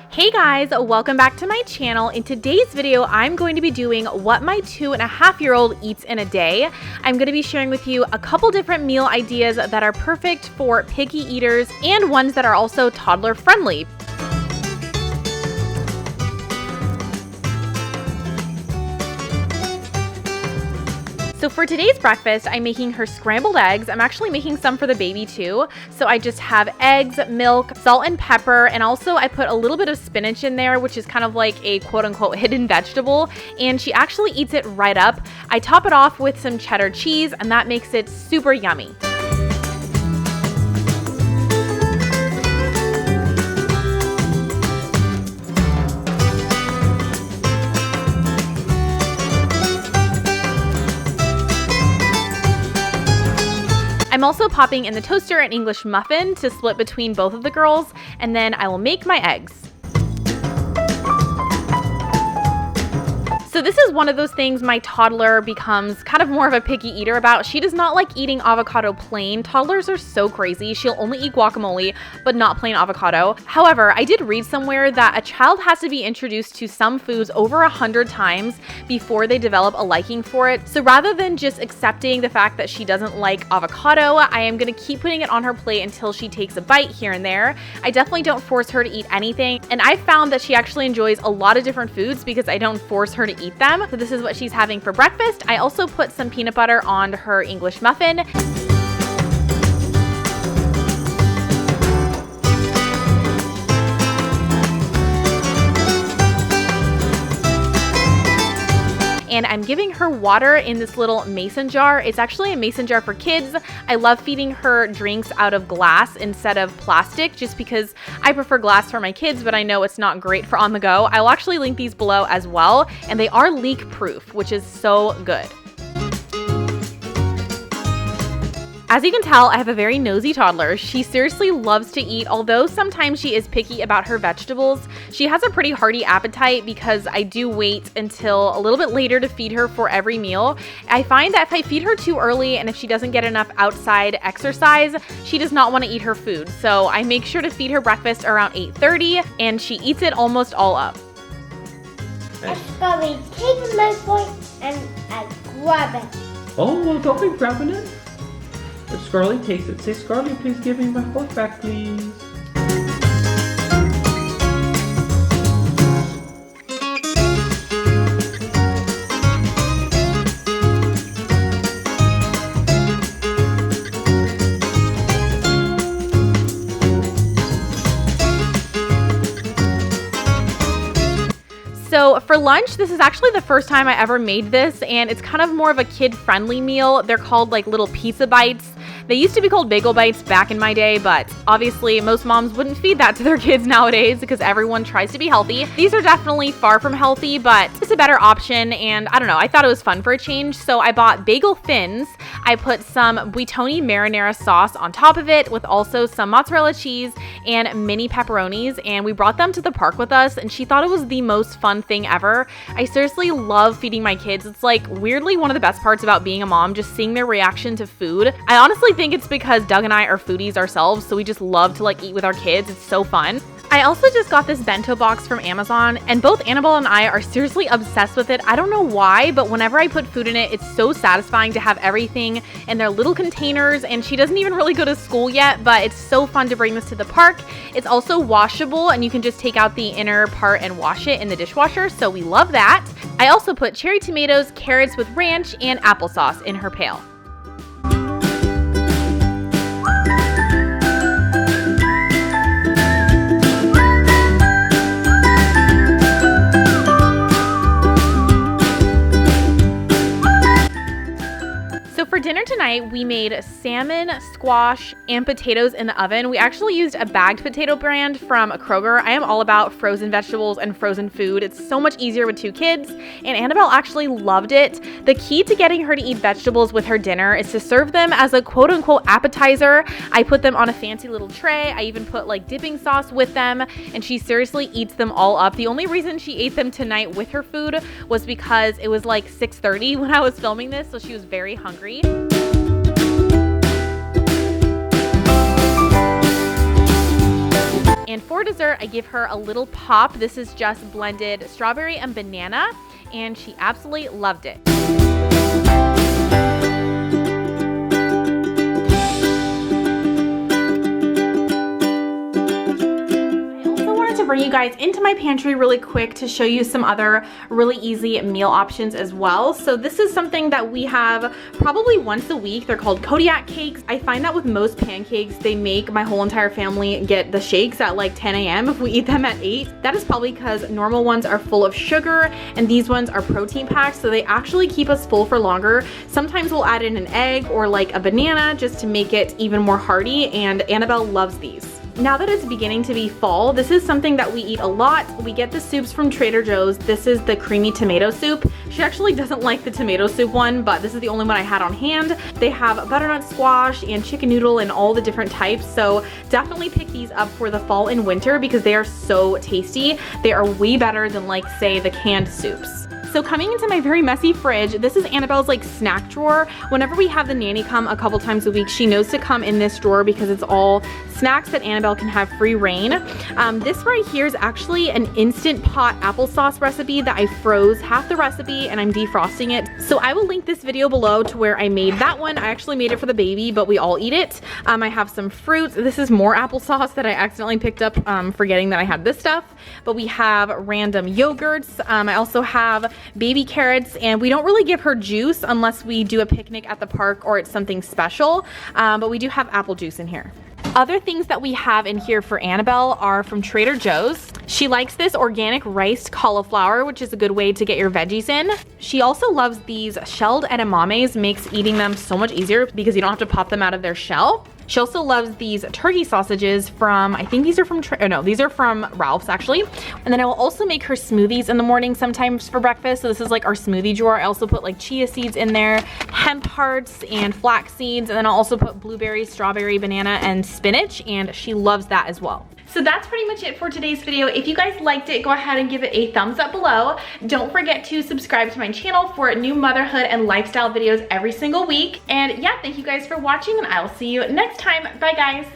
Hey guys, welcome back to my channel. In today's video, I'm going to be doing what my 2.5-year-old eats in a day. I'm going to be sharing with you a couple different meal ideas that are perfect for picky eaters and ones that are also toddler friendly. So for today's breakfast, I'm making her scrambled eggs. I'm actually making some for the baby too. So I just have eggs, milk, salt and pepper, and also I put a little bit of spinach in there, which is kind of like a quote-unquote hidden vegetable, and she actually eats it right up. I top it off with some cheddar cheese, and that makes it super yummy. I'm also popping in the toaster an English muffin to split between both of the girls, and then I will make my eggs. So this is one of those things my toddler becomes kind of more of a picky eater about. She does not like eating avocado plain. Toddlers are so crazy. She'll only eat guacamole, but not plain avocado. However, I did read somewhere that a child has to be introduced to some foods over 100 times before they develop a liking for it. So rather than just accepting the fact that she doesn't like avocado, I am going to keep putting it on her plate until she takes a bite here and there. I definitely don't force her to eat anything, and I found that she actually enjoys a lot of different foods because I don't force her to eat them. So this is what she's having for breakfast. I also put some peanut butter on her English muffin. And I'm giving her water in this little mason jar. It's actually a mason jar for kids. I love feeding her drinks out of glass instead of plastic just because I prefer glass for my kids, but I know it's not great for on the go. I'll actually link these below as well, and they are leak proof, which is so good. As you can tell, I have a very nosy toddler. She seriously loves to eat, although sometimes she is picky about her vegetables. She has a pretty hearty appetite because I do wait until a little bit later to feed her for every meal. I find that if I feed her too early and if she doesn't get enough outside exercise, she does not want to eat her food. So I make sure to feed her breakfast around 8:30, and she eats it almost all up. I got me taking my fork and I grab it. Oh, well, don't be grabbing it. If Scarlett takes it, say, Scarlett, please give me my fork back, please. So for lunch, this is actually the first time I ever made this, and it's kind of more of a kid-friendly meal. They're called like little pizza bites. They used to be called bagel bites back in my day, but obviously most moms wouldn't feed that to their kids nowadays because everyone tries to be healthy. These are definitely far from healthy, but it's a better option, and I don't know, I thought it was fun for a change, so I bought bagel thins. I put some buitoni marinara sauce on top of it with also some mozzarella cheese and mini pepperonis, and we brought them to the park with us, and she thought it was the most fun thing ever. I seriously love feeding my kids. It's like weirdly one of the best parts about being a mom, just seeing their reaction to food. I honestly think it's because Doug and I are foodies ourselves, so we just love to like eat with our kids. It's so fun. I also just got this bento box from Amazon, and both Annabelle and I are seriously obsessed with it. I don't know why, but whenever I put food in it, it's so satisfying to have everything in their little containers, and she doesn't even really go to school yet, but it's so fun to bring this to the park. It's also washable, and you can just take out the inner part and wash it in the dishwasher, so we love that. I also put cherry tomatoes, carrots with ranch, and applesauce in her pail. For dinner tonight, we made salmon, squash, and potatoes in the oven. We actually used a bagged potato brand from Kroger. I am all about frozen vegetables and frozen food. It's so much easier with 2 kids, and Annabelle actually loved it. The key to getting her to eat vegetables with her dinner is to serve them as a quote-unquote appetizer. I put them on a fancy little tray. I even put like dipping sauce with them, and she seriously eats them all up. The only reason she ate them tonight with her food was because it was like 6:30 when I was filming this, so she was very hungry. And for dessert, I give her a little pop. This is just blended strawberry and banana, and she absolutely loved it. Bring you guys into my pantry really quick to show you some other really easy meal options as well. So this is something that we have probably once a week. They're called Kodiak Cakes. I find that with most pancakes, they make my whole entire family get the shakes at like 10 a.m. if we eat them at 8. That is probably because normal ones are full of sugar and these ones are protein packed, so they actually keep us full for longer. Sometimes we'll add in an egg or like a banana just to make it even more hearty, and Annabelle loves these. Now that it's beginning to be fall, this is something that we eat a lot. We get the soups from Trader Joe's. This is the creamy tomato soup. She actually doesn't like the tomato soup one, but this is the only one I had on hand. They have butternut squash and chicken noodle and all the different types, so definitely pick these up for the fall and winter because they are so tasty. They are way better than like, say, the canned soups. So coming into my very messy fridge, this is Annabelle's like snack drawer. Whenever we have the nanny come a couple times a week, she knows to come in this drawer because it's all snacks that Annabelle can have free reign. This right here is actually an Instant Pot applesauce recipe that I froze half the recipe and I'm defrosting it. So I will link this video below to where I made that one. I actually made it for the baby, but we all eat it. I have some fruits. This is more applesauce that I accidentally picked up forgetting that I had this stuff. But we have random yogurts. I also have baby carrots, and we don't really give her juice unless we do a picnic at the park or it's something special, but we do have apple juice in here. Other things that we have in here for Annabelle are from Trader Joe's. She likes this organic riced cauliflower, which is a good way to get your veggies in. She also loves these shelled edamames, makes eating them so much easier because you don't have to pop them out of their shell. She also loves these turkey sausages from, I think these are from, these are from Ralph's actually. And then I will also make her smoothies in the morning sometimes for breakfast. So this is like our smoothie drawer. I also put like chia seeds in there, hemp hearts and flax seeds. And then I'll also put blueberries, strawberry, banana, and spinach. And she loves that as well. So that's pretty much it for today's video. If you guys liked it, go ahead and give it a thumbs up below. Don't forget to subscribe to my channel for new motherhood and lifestyle videos every single week. And yeah, thank you guys for watching, and I'll see you next time. Bye guys.